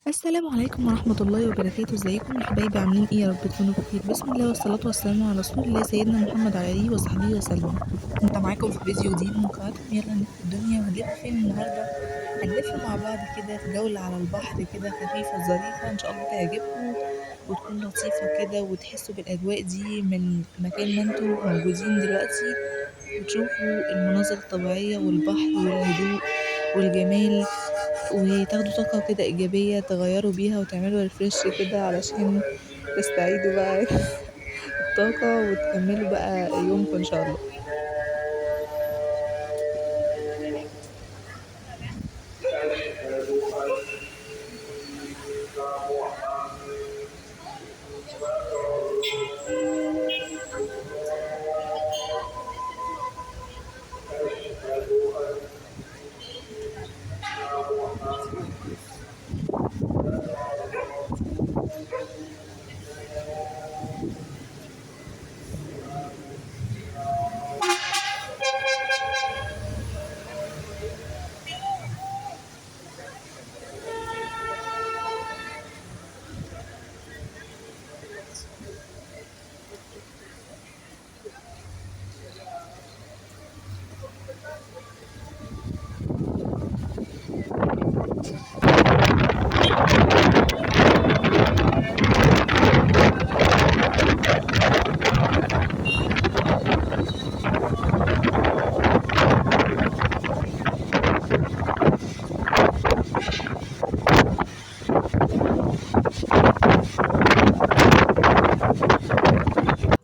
السلام عليكم ورحمة الله وبركاته، ازيكم يا حبايبي عاملين ايه؟ يا رب تكونوا بخير. بسم الله والصلاة والسلام على رسول الله سيدنا محمد على آله وصحبه وسلم. كنت معاكم في فيديو جديد من قناتكم يلا نلف الدنيا. وهنلف فين النهاردة؟ هنلف مع بعض كده في جولة على البحر كده خفيفة ظريفة ان شاء الله تعجبكم وتكون لطيفة كده وتحسوا بالأجواء دي من مكان ما انتوا موجودين دلوقتي، وتشوفوا المناظر الطبيعية والبحر والهدوء والجمال، وتاخدوا طاقة كده إيجابية تغيّروا بيها وتعملوا refresh كده علشان تستعيدوا بقى الطاقة وتكمّلوا بقى يومكم إن شاء الله.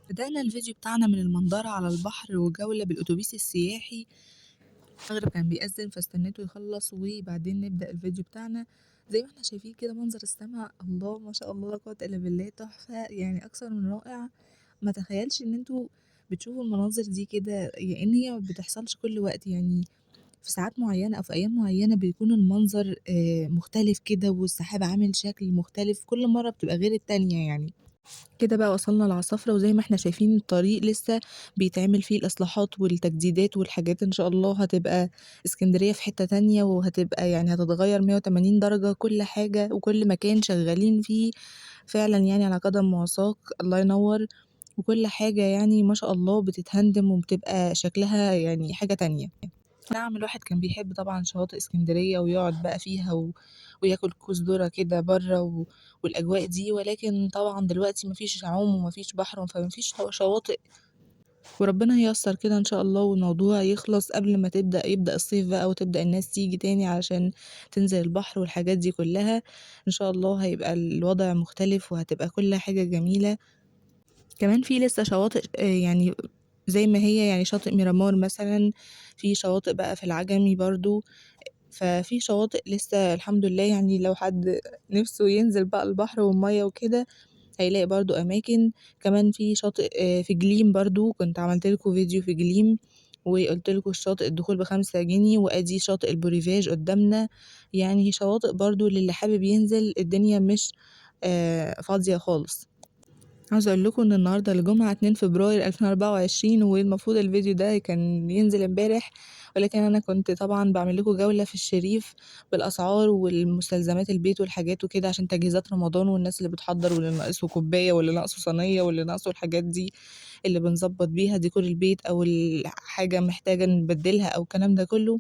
بدأنا الفيديو بتاعنا من المنظرة على البحر وجولة بالأتوبيس السياحي. المغرب كان بيأذن فاستنيته يخلص وبعدين نبدأ الفيديو بتاعنا. زي ما احنا شايفين كده منظر السما، الله ما شاء الله لا قوة إلا بالله، تحفة يعني أكثر من رائع. ما تخيلش إن انتوا بتشوفوا المناظر دي كده، لأن هي ما بتحصلش كل وقت يعني. في ساعات معينة أو في أيام معينة بيكون المنظر مختلف كده، والسحاب عامل شكل مختلف، كل مرة بتبقى غير التانية يعني. كده بقى وصلنا العصافرة، وزي ما احنا شايفين الطريق لسه بيتعمل فيه الإصلاحات والتجديدات والحاجات، إن شاء الله هتبقى اسكندرية في حتة تانية، وهتبقى يعني هتتغير 180 درجة، كل حاجة وكل مكان شغالين فيه فعلا يعني على قدم وساق، الله ينور. وكل حاجة يعني ما شاء الله بتتهندم وبتبقى شكلها يعني حاجة تانية. نعم، الواحد كان بيحب طبعًا شواطئ إسكندرية ويقعد بقى فيها وياكل كوز ذرة كده برّه والأجواء دي، ولكن طبعًا دلوقتي ما فيش عُوم وما فيش بحر، فما فيش شواطئ، وربنا ييسّر كده إن شاء الله والموضوع يخلص قبل ما يبدأ الصيف بقى وتبدأ الناس تيجي تاني علشان تنزل البحر والحاجات دي كلّها. إن شاء الله هيبقى الوضع مختلف وهتبقى كل حاجة جميلة. كمان في لسه شواطئ يعني زي ما هي، يعني شاطئ ميرامار مثلًا، في شواطئ بقى في العجمي برضه. ففي شواطئ لسه الحمد لله، يعني لو حد نِفْسه ينزل بقى البحر والمَيّة وكده هيلاقي برضه أماكن. كمان في شاطئ في جليم برضه، كنت عملت لكم فيديو في جليم وقُلت لكم الشاطئ الدخول ب5 جنيه، وأدي شاطئ البوريفاج قدّامنا. يعني شواطئ برضه للي حابب ينزل، الدنيا مش فاضية خالص. عاوزة أقول لكم إن النهارده الجمعة 2 فبراير 2024، والمفروض الفيديو ده كان ينزل امبارح، ولكن أنا كنت طبعًا باعمل لكم جولة في الشريف بالأسعار والمستلزمات البيت والحاجات وكده عشان تجهيزات رمضان، والناس اللي بتحضّر واللي ناقصه كوباية واللي ناقصه صينية واللي ناقصه الحاجات دي اللي بنضبّط بيها ديكور البيت، أو حاجة محتاجة نبدّلها أو الكلام ده كلّه.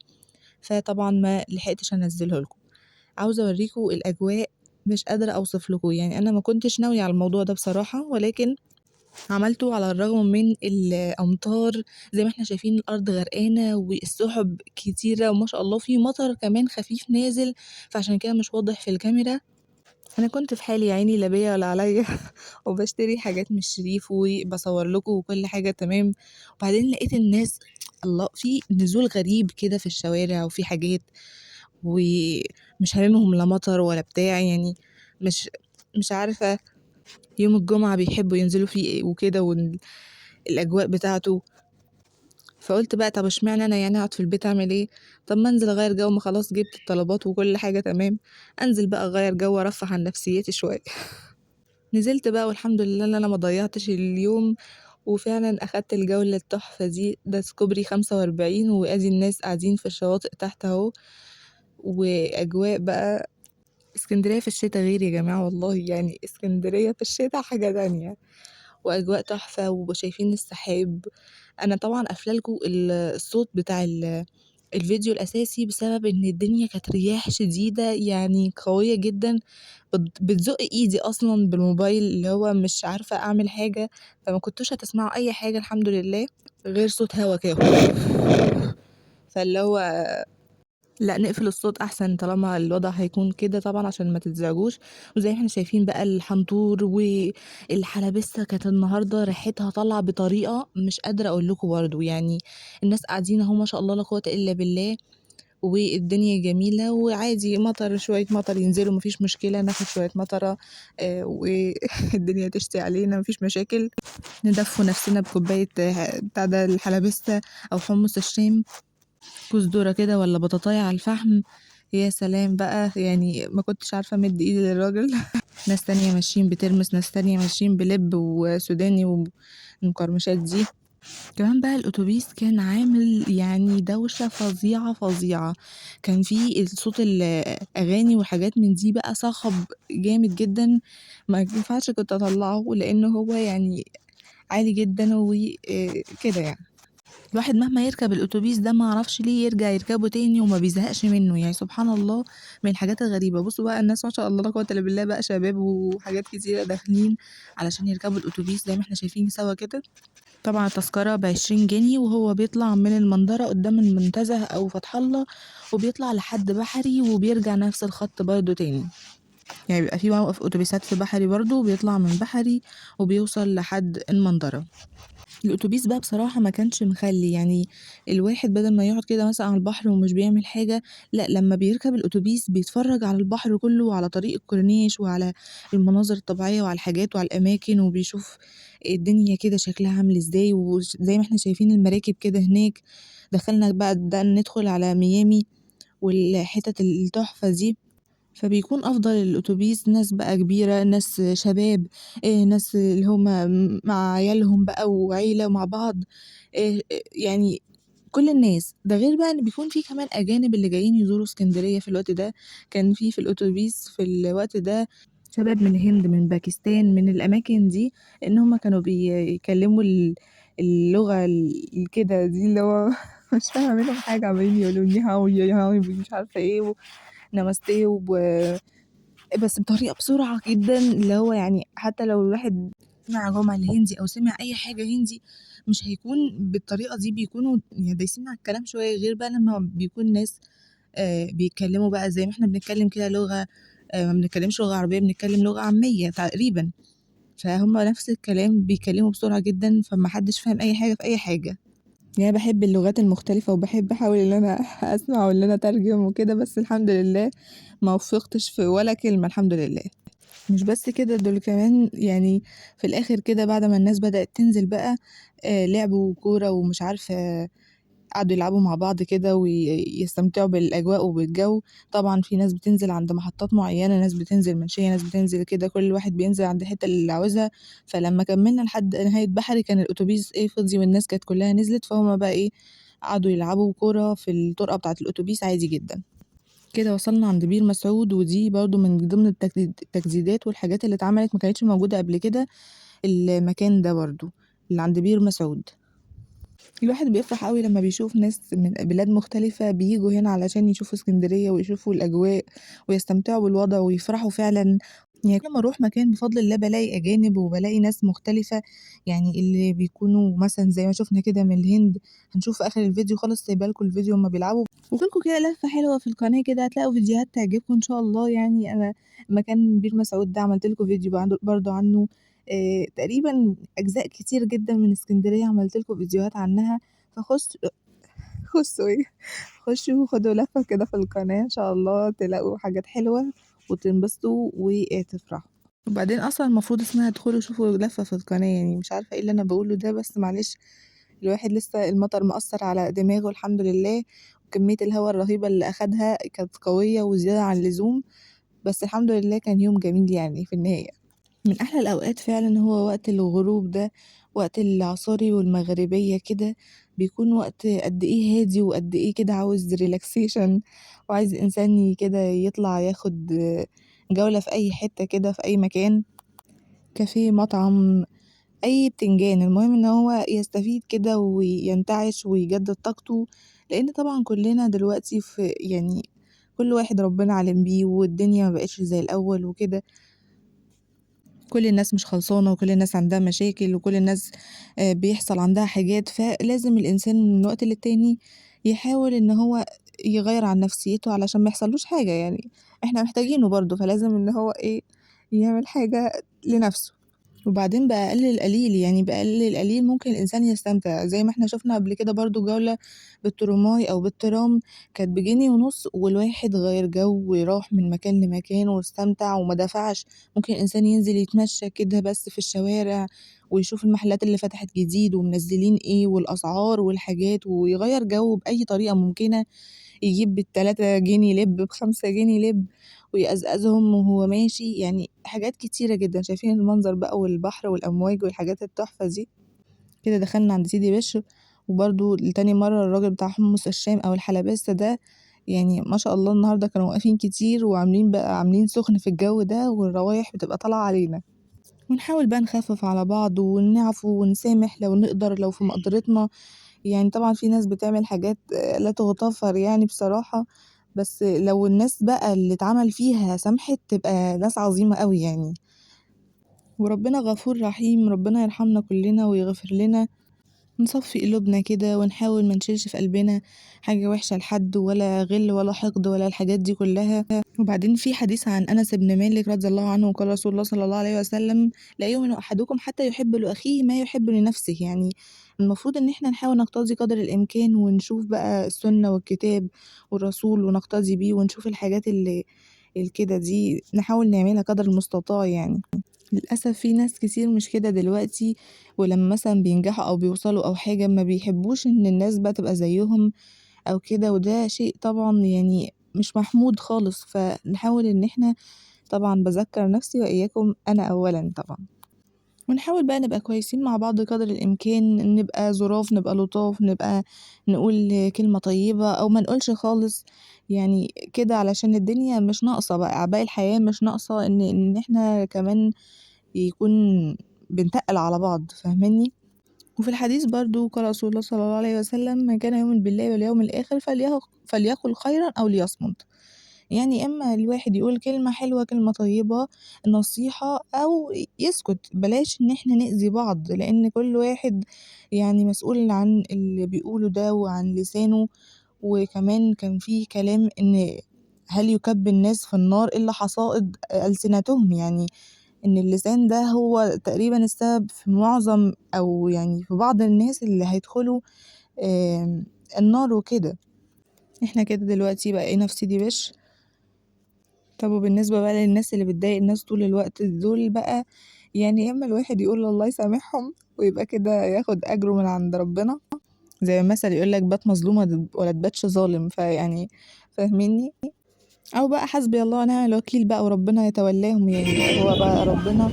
فطبعًا ما لحقتش أنزّله لكم. عاوزة أورّيكم الأجواء، مش قادرة أوصف لكم، يعني أنا ما كنتش ناوية على الموضوع ده بصراحة، ولكن عملته على الرغم من الأمطار. زي ما إحنا شايفين الأرض غرقانة والسحب كتيرة وما شاء الله في مطر كمان خفيف نازل، فعشان كده مش واضح في الكاميرا. أنا كنت في حالي يا عيني لا بيّا ولا عليّا وباشتري حاجات من الشريف وباصور لكم وكل حاجة تمام. وبعدين لقيت الناس، الله، في نزول غريب كده في الشوارع وفي حاجات، ومش هاممهم لا مطر ولا بتاع يعني. مش مش عارفة يوم الجمعة بيحبوا ينزلوا فيه إيه وكده الأجواء بتاعته. فقُلت بقى طَب اشمعنى أنا يعني أقعد في البيت أعمل إيه؟ طَب ما أنزل أغيّر جو، ما خلاص جِبت الطلبات وكل حاجة تمام، أنزل بقى أغيّر جو أرفّه عن نفسيتي شوية. نزلت بقى والحمد لله إن أنا ما ضيّعتش اليوم، وفعلًا أخدت الجولة التحفة دي. ده كوبري 45 وأدي الناس قاعدين في الشواطئ تحت أهو، وأجواء بقى اسكندرية في الشتا غير يا جماعة والله، يعني اسكندرية في الشتا حاجة تانية، وأجواء تحفة وشايفين السحاب. أنا طبعًا قافلة لكم الصوت بتاع الفيديو الأساسي بسبب إن الدنيا كانت رياح شديدة يعني قوية جدًا، بتزق إيدي أصلًا بالموبايل اللي هو مش عارفة أعمل حاجة، فما كنتوش هتسمعوا أي حاجة الحمد لله غير صوت هوا كده. فاللي هو لأ نقفل الصوت أحسن طالما الوضع هيكون كده طبعًا عشان ما تتزعجوش، وزي ما إحنا شايفين بقى الحنطور والحلبسة كانت النهارده ريحتها طالعة بطريقة مش قادرة أقول لكم برضه، يعني الناس قاعدين أهو ما شاء الله لا قوة إلا بالله، والدنيا جميلة وعادي مطر شوية مطر ينزلوا ما فيش مشكلة، ناخد شوية مطرة والدنيا تشتي علينا ما فيش مشاكل، ندفّوا نفسنا بكوباية بتاع ده الحلبسة أو حمص الشام. كوز ذرة كده والّا بطاطاية على الفحم، يا سلام بقى! يعني ما كنتش عارفة أمد إيدي للراجل. ناس تانية ماشيين بترمس، ناس تانية ماشيين بلِب وسوداني والمقرمشات دي. كمان بقى الأوتوبيس كان عامل يعني دوشة فظيعة، فظيعة. كان في صوت الأغاني وحاجات من دي بقى صخب جامد جدًا، ما ينفعش كنت أطلّعه لإن هو يعني عالي جدًا كده يعني. الواحد مهما يركب الأتوبيس ده ما اعرفش ليه يرجع يركبه تاني وما بيزهقش منه، يعني سبحان الله من الحاجات الغريبة. بصوا بقى الناس ما شاء الله لا قوة إلا بالله بقى شباب وحاجات كتيرة داخلين علشان يركبوا الأتوبيس زي ما احنا شايفين سوا كده. طبعا التذكرة ب20 جنيه وهو بيطلع من المنظرة قدام المنتزه أو فتح الله وبيطلع لحد بحري وبيرجع نفس الخط برضه تاني، يعني بيبقى في موقف أتوبيسات في بحري برضه وبيطلع من بحري وبيوصل لحد المنظرة. الأتوبيس بقى بصراحة ما كانش مخلي، يعني الواحد بدل ما يقعد كده مثلا على البحر ومش بيعمل حاجة، لأ لما بيركب الأتوبيس بيتفرج على البحر كله وعلى طريق الكورنيش وعلى المناظر الطبيعية وعلى الحاجات وعلى الأماكن وبيشوف الدنيا كده شكلها عامل ازاي، وزي ما احنا شايفين المراكب كده هناك. دخلنا بقى بدأنا ندخل على ميامي والحتت التحفة دي، فبيكون أفضل الأتوبيس ناس بقى كبيرة، ناس شباب، ناس اللي هُم مع عيالهم بقى وعيلة مع بعض، يعني كل الناس. ده غير بقى إن بيكون في كمان أجانب اللي جايين يزوروا إسكندرية في الوقت ده، كان في الأتوبيس في الوقت ده شباب من الهند، من باكستان، من الأماكن دي، لإن هُم كانوا بيكلموا اللغة كده دي اللي هو مش فاهمة منهم حاجة، عمالين يقولوا ني هاو، يا هاو، مش عارفة إيه ونمستيه بس بطريقة بسرعة جدًا، اللي هو يعني حتى لو الواحد سمع جُمل هندي أو سمع أي حاجة هندي مش هيكون بالطريقة دي، بيكونوا يعني دايسين على الكلام شوية، غير بقى لمّا بيكون ناس بيتكلموا بقى زي ما إحنا بنتكلم كده لغة، ما بنتكلمش لغة عربية، بنتكلم لغة عامية تقريبًا، فهُم نفس الكلام بيتكلموا بسرعة جدًا، فما حدش فاهم أي حاجة في أي حاجة. يعني أنا باحب اللغات المختلفة وباحب أحاول إن أنا أسمع وإن أنا أترجم وكده، بس الحمد لله ما وفقتش في ولا كلمة الحمد لله. مش بس كده، دول كمان يعني في الآخر كده بعد ما الناس بدأت تنزل بقى لعبوا كورة ومش عارفة قعدوا يلعبوا مع بعض كده ويستمتعوا بالأجواء وبالجو. طبعًا في ناس بتنزل عند محطات معيّنة، ناس بتنزل منشية، ناس بتنزل كده، كل واحد بينزل عند الحتة اللي عاوزها. فلمّا كمّلنا لحد نهاية بحري كان الأوتوبيس فضي والناس كانت كلّها نزلت، فهُم بقى قعدوا يلعبوا كورة في الطرقة بتاعة الأوتوبيس عادي جدًا. كده وصلنا عند بير مسعود، ودي برضه من ضمن التجديدات والحاجات اللي اتعملت ما كانتش موجودة قبل كده، المكان ده برضه اللي عند بير مسعود. الواحد بيفرح أوي لمّا بيشوف ناس من بلاد مختلفة بييجوا هنا علشان يشوفوا إسكندرية ويشوفوا الأجواء ويستمتعوا بالوضع ويفرحوا فعلًا. يعني كل ما أروح مكان بفضل الله بالاقي أجانب وبالاقي ناس مختلفة، يعني اللي بيكونوا مثلًا زي ما شُفنا كده من الهند، هنشوف في آخر الفيديو خالص سايبة لكم الفيديو وهُم بيلعبوا، وآخد لكم كده لفة حلوة في القناة كده هتلاقوا فيديوهات تعجبكم إن شاء الله. يعني أنا مكان بير مسعود ده عملت لكم فيديو برضه عنه، تقريبًا أجزاء كتير جدًا من إسكندرية عملت لكم فيديوهات عنها، خشوا خشوا وخدوا لفة كده في القناة إن شاء الله تلاقوا حاجات حلوة وتنبسطوا وتفرحوا. وبعدين أصلًا المفروض اسمها ادخلوا شوفوا لفة في القناة، يعني مش عارفة إيه اللي أنا باقوله ده، بس معلش الواحد لسه المطر مأثّر على دماغه الحمد لله، وكمية الهوا الرهيبة اللي أخدها كانت قوية وزيادة عن اللزوم، بس الحمد لله كان يوم جميل يعني في النهاية. من أحلى الأوقات فعلًا هو وقت الغروب ده، وقت العصاري والمغربية كده، بيكون وقت قد إيه هادي وقد إيه كده عاوز relaxation وعايز الإنسان كده يطلع ياخد جولة في أي حتة كده في أي مكان، كافيه، مطعم، أي بتنجان، المهم إن هو يستفيد كده وينتعش ويجدد طاقته، لإن طبعًا كلنا دلوقتي كل واحد ربنا عالم بيه والدنيا مبقتش زي الأول وكده، كل الناس مش خلصانة وكل الناس عندها مشاكل وكل الناس بيحصل عندها حاجات، فلازم الإنسان من وقت للتاني يحاول إن هو يغيّر عن نفسيته علشان ما يحصلوش حاجة يعني، إحنا محتاجينه برضه، فلازم إن هو يعمل حاجة لنفسه. وبعدين بأقل القليل، يعني بأقل القليل ممكن الإنسان يستمتع، زي ما إحنا شُفنا قبل كده برضه جولة بالترماي أو بالترام كانت ب1.50 جنيه والواحد غيّر جو وراح من مكان لمكان واستمتع وما دفعش، ممكن الإنسان ينزل يتمشى كده بس في الشوارع ويشوف المحلات اللي فتحت جديد ومنزّلين إيه والأسعار والحاجات ويغيّر جو بأي طريقة ممكنة. يجيب ب3 جنيه لِب، ب5 جنيه لِب ويقزقزهم وهو ماشي، يعني حاجات كتيرة جدًا، شايفين المنظر بقى والبحر والأمواج والحاجات التحفة دي. كده دخلنا عند سيدي بشر، وبرضه لتاني مرّة الراجل بتاع حمص الشام أو الحلبسة ده، يعني ما شاء الله النهارده كانوا واقفين كتير وعاملين بقى عاملين سُخن في الجو ده والروايح بتبقى طالعة علينا. ونحاول بقى نخفف على بعض ونعفو ونسامح لو نقدر لو في مقدرتنا، يعني طبعًا في ناس بتعمل حاجات لا تُغتفر يعني بصراحة، بس لو الناس بقى اللي اتعمل فيها سامحت تبقى ناس عظيمة أوي يعني، وربنا غفور رحيم، ربنا يرحمنا كلنا ويغفر لنا. نصفّي قلوبنا كده ونحاول ما نشيلش في قلبنا حاجة وحشة لحد ولا غِل ولا حقد ولا الحاجات دي كلّها. وبعدين في حديث عن أنس بن مالك رضي الله عنه قال رسول الله صلى الله عليه وسلم: "لا يؤمن أحدكم حتى يحب لأخيه ما يحب لنفسه." يعني المفروض إن إحنا نحاول نقتدي قدر الإمكان ونشوف بقى السنة والكتاب والرسول ونقتدي بيه ونشوف الحاجات الكده دي نحاول نعملها قدر المستطاع يعني. للأسف في ناس كتير مش كده دلوقتي، ولمّا مثلًا بينجحوا أو بيوصلوا أو حاجة ما بيحبوش إن الناس بقى تبقى زيّهم أو كده، وده شيء طبعًا يعني مش محمود خالص، فنحاول إن إحنا طبعًا باذكّر نفسي وإياكم أنا أولًا طبعًا، ونحاول بقى نبقى كويسين مع بعض قدر الإمكان، نبقى ظراف، نبقى لطاف، نبقى نقول كلمة طيبة أو ما نقولش خالص، يعني كده علشان الدنيا مش ناقصة بقى، أعباء الحياة مش ناقصة إن إحنا كمان يكون بنتقّل على بعض فاهماني؟ وفي الحديث برضه قال رسول الله صلى الله عليه وسلم: "من كان يؤمن بالله واليوم الآخر فليقل خيرًا أو ليصمت." يعني إما الواحد يقول كلمة حلوة، كلمة طيبة، نصيحة أو يسكت، بلاش إن إحنا نأذي بعض، لإن كل واحد يعني مسؤول عن اللي بيقوله ده وعن لسانه، وكمان كان في كلام إن هل يُكَبّ الناس في النار إلا حصائد ألسنتهم، يعني إن اللسان ده هو تقريبًا السبب في معظم أو يعني في بعض الناس اللي هيدخلوا آمم النار وكده. إحنا كده دلوقتي بقينا في سيدي بشر. طب وبالنسبة بقى للناس اللي بتضايق الناس طول الوقت، دول بقى يعني يا إما الواحد يقول الله يسامحهم ويبقى كده ياخد أجره من عند ربنا، زي المثل يقول لك بات مظلوم ولا تباتش ظالم، فيعني فاهمينّي؟ أو بقى حسبي الله ونعم الوكيل بقى وربنا يتولاهم، يعني هو بقى ربنا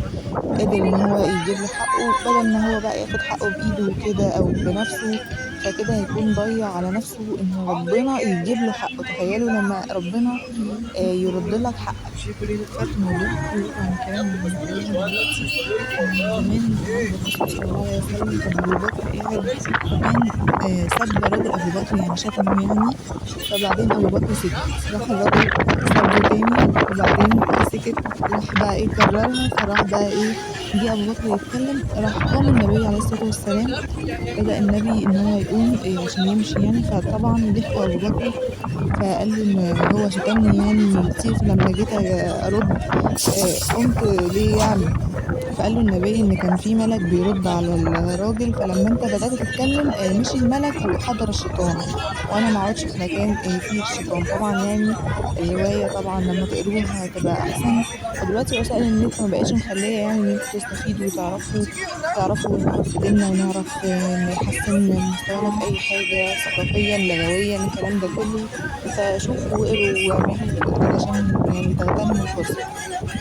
قادر إن هو يجيب له حقه بدل ما هو بقى ياخد حقه بإيده وكده أو بنفسه، فكده هيكون ضيّع على نفسه إن ربنا يجيب له حقه، تخيّلوا لمّا ربنا يرُد لك حقك. فاتوا الموضوع كلّكم عن الكلام اللي هنتكلمه دلوقتي، إن زمان عهد الرسول صلى الله عليه وسلم كان أبو بكر قاعد وكان سَب راجل أبو بكر يعني شتمه يعني، فبعدين أبو بكر سِكِت، راح الراجل سَبّه تاني وبعدين سِكِت، راح بقى كررها فراح بقى جه أبو بكر يتكلم، راح قام النبي عليه الصلاة والسلام، بدأ النبي إن هو يقوم عشان يمشي يعني، فطبعًا لحقوا أبو بكر فقال له إن هو شتمني يعني كتير، فلمّا جيت أرُد قُمت ليه يعني؟ فقال له النبي إن كان في مَلَك بيرُد على الراجل، فلمّا أنت بدأت تتكلم مشي المَلَك وحضر الشيطان، وأنا ما اقعدش في مكان فيه الشيطان، طبعًا يعني الرواية طبعًا لمّا تقروها هتبقى أحسن، ودلوقتي وسائل النت ما بقتش مخلية يعني إن أنتم تستفيدوا تعرفوا نعرف في ديننا ونعرف نحسّن مستوانا في أي حاجة ثقافيًا، لغويًا، الكلام ده كلّه، فشوفوا واقروا واعملوا علشان يعني تغتنموا الفرصة.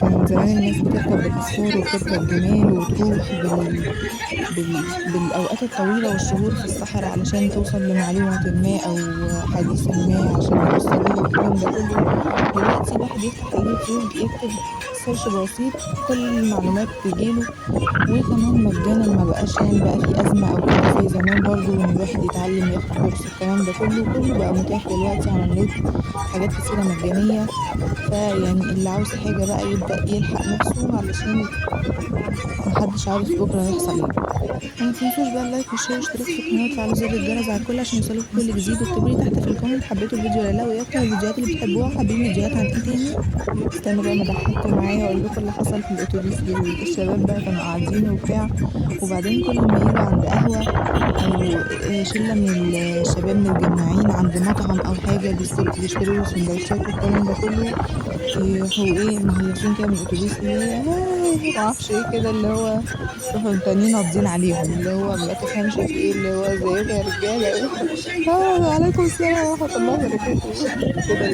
كان زمان الناس بتركب بالأسفار وبتركب الجمال وتروح بالأوقات الطويلة والشهور في الصحرا علشان توصل لمعلومةٍ ما أو حديثٍ ما عشان يوصّلوه والكلام ده كلّه. دلوقتي الواحد يفتح اليوتيوب يكتب search بسيط كل المعلومات تيجي له، وكمان مجانًا ما بقاش يعني بقى في أزمة أو كده زي زمان برضه إن الواحد يتعلّم ياخد كورس الكلام ده كلّه، كلّه بقى متاح دلوقتي على النت، حاجات كتيرة مجانية، فيعني اللي عاوز حاجة بقى يبدأ يلحق نَفْسه علشان ما حدش عارف بكرة هيحصل إيه. وما تنسوش بقى اللايك والشير والاشتراك في القناة وتفعلوا زر الجرس على الكل عشان يوصلكوا كل جديد، واكتبوا لي تحت في الكومنت حبيتوا الفيديو والّا لأ، وإيه أكتر الفيديوهات اللي بتحبوها وحابين فيديوهات عن إيه تاني. استنوا بقى أمّا أضحّككم معايا وأقول لكم اللي حصل في الأوتوبيس الشباب بقى كانوا قاعدين وبتاع، وبعدين كل ما ييجوا عند قهوة أو شلة من الشباب متجمّعين عند مطعم أو حاجة بيشتروا سندوتشات والكلام ده كلّه، يروحوا إيه مهيّصين كده من الأوتوبيس اللي هي هاي ما أعرفش إيه كده اللي هو يروحوا التانيين ناضين عليهم، اللي هو ما تفهمش في إيه، اللي هو إزيكم يا رجالة وعليكم السلام ورحمة الله وبركاته كده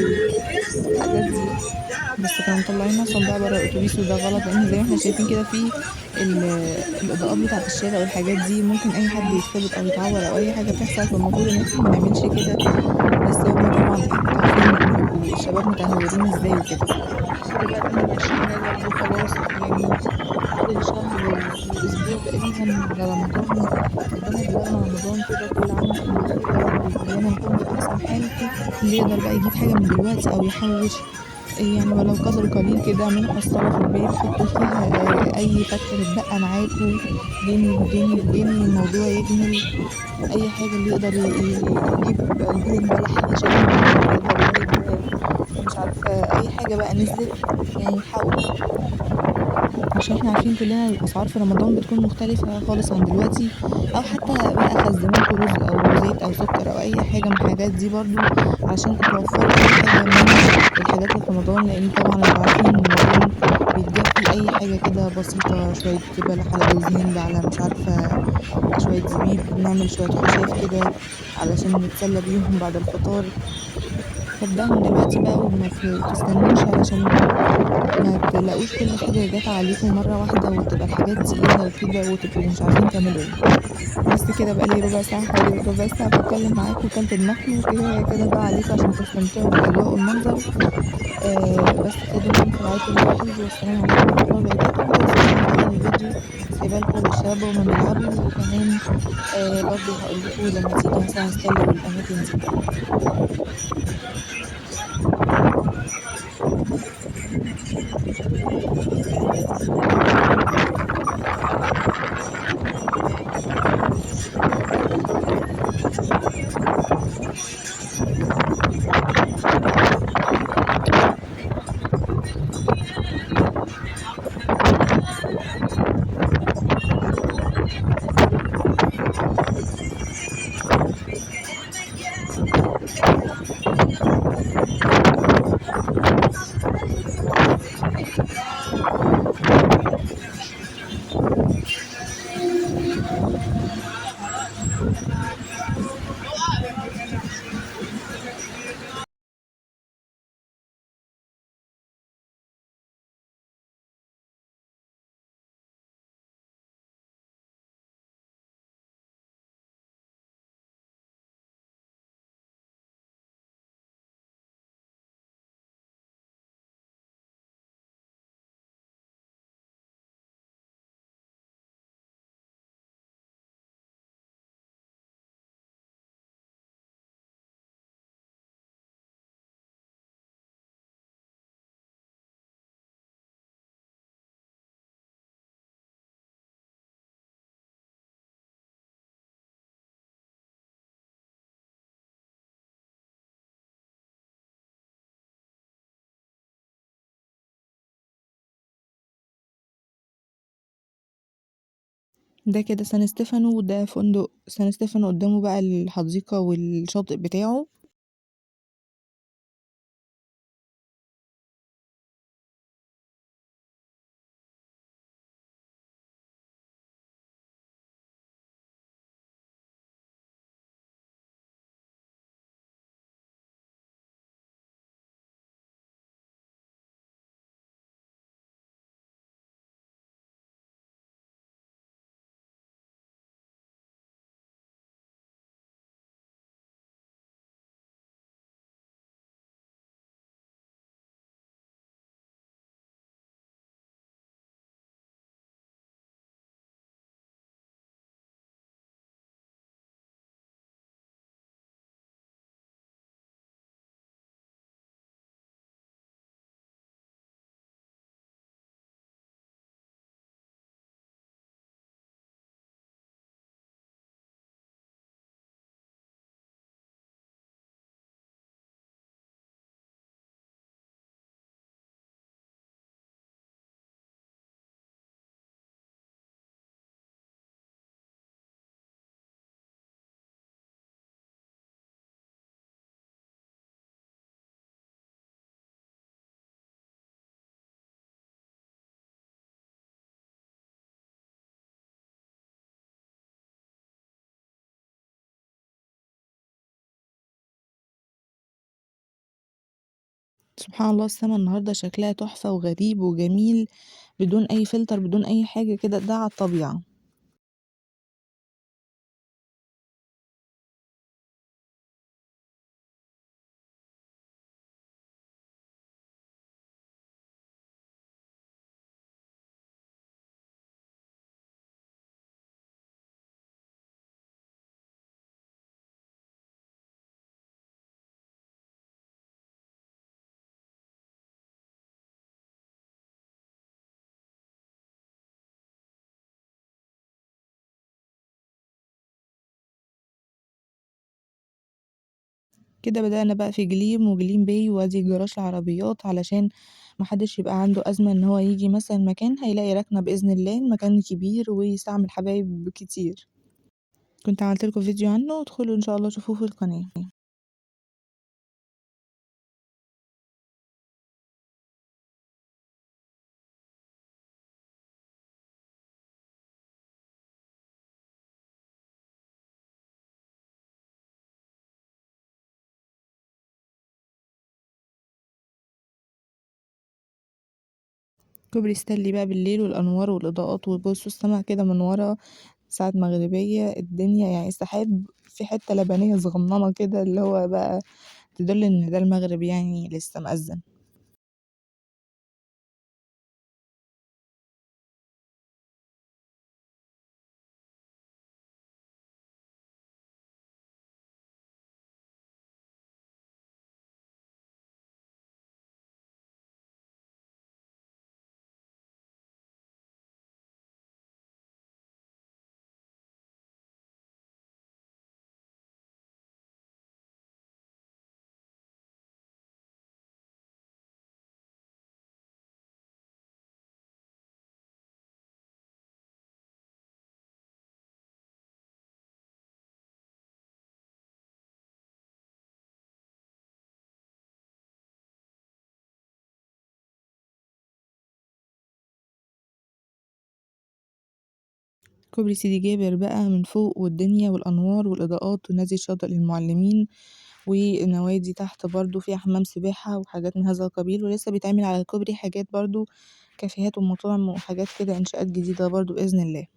الحاجات دي. بس كانوا مطلعيننا أصلًا بقى برّه الأوتوبيس وده غلط، لإن زي ما إحنا شايفين كده في ال الإضاءات بتاعة الشارع والحاجات دي ممكن أي حد يتخبط أو يتعور أو أي حاجة تحصل، فالمفروض إن إحنا ما نعملش كده، بس هُم طبعًا أنتم عارفين بيبقوا الشباب متهورين إزاي وكده. كده بقى الدنيا ماشية نادر وخلاص يعني فاضل شهر وأسبوع تقريبًا على رمضان، ربنا يبلغنا رمضان كده كل عام وأنتم بخير يا رب وكلنا نكون بأحسن حال، اللي يقدر بقى يجيب حاجة من دلوقتي أو يحوّش يعني ولو قدر قليل كده اعملوا حصّالة في البيت حطّوا فيها أي فكة متبقى معاكم، جنيه بجنيه بجنيه الموضوع يكمل، أي حاجة اللي يقدر يجيب الهدوم بلح يشيلهم، اللي يقدر يجيب مش عارفة أي حاجة بقى نزلت يعني يحاولوا. عشان إحنا عارفين كلّنا الأسعار في رمضان بتكون مختلفة خالص عن دلوقتي، أو حتى بقى خزّنوا لكم رز أو زيت أو سكر أو أي حاجة من الحاجات دي برضه، علشان توفّروا أي حاجة من الحاجات اللي في رمضان، لإن طبعًا أنتم عارفين إن رمضان بيتجاب فيه أي حاجة كده بسيطة، شوية بلح على جوز هند على مش عارفة شوية زبيب، نعمل شوية خُشاف كده علشان نتسلّى بيهم بعد الفطار، فابدأوا من دلوقتي بقى وما تستنوش علشان ما تلاقوش كل حاجة جات عليكم مرّة واحدة وتبقى الحاجات تقيلة وكده وتبقوا مش عارفين تعملوا إيه. بس كده بقى لي ربع ساعة حوالي ربع ساعة باتكلّم معاكم وكلت دماغكم وكفاية كده بقى عليكم عشان تستمتعوا بالأجواء والمنظر، بس كده دمتم في رعاية الله وحفظه والسلام عليكم ورحمة الله وبركاته، ما تنسوش مفاتيح الفيديو سايباها لكم للشباب وهُم بيلعبوا، وكمان برضه هاقول لكم لمّا تيجي مثلًا ستانلي والأماكن دي. ده كده سان ستيفانو، وده فندق سان ستيفانو قدّامه بقى الحديقة والشاطئ بتاعه. سبحان الله السما النهاردة شكلها تحفة وغريب وجميل بدون أي فلتر بدون أي حاجة كده، ده على الطبيعة. كده بدأنا بقى في جليم وجليم باي وادي جراج العربيات علشان محدش يبقى عنده أزمة إن هو يجي مثلا مكان هيلاقي ركنة بإذن الله، المكان كبير ويستعمل حبايب كتير. كنت عملتلكوا فيديو عنه، ادخلوا إن شاء الله شوفوه في القناة. كوبري ستانلي بقى بالليل والأنوار والإضاءات، وبصوا السما كده من ورا ساعة مغربية، الدنيا يعني السحاب في حتة لبنية صغننة كده اللي هو بقى تدل إن ده المغرب يعني لسه مأذن. كوبري سيدي جابر بقى من فوق، والدنيا والأنوار والإضاءات ونادي الشاطئ للمعلمين، ونوادي تحت برضه فيها حمام سباحة وحاجات من هذا القبيل، ولسه بيتعمل على الكوبري حاجات برضه كافيهات ومطاعم وحاجات كده إنشاءات جديدة برضه بإذن الله.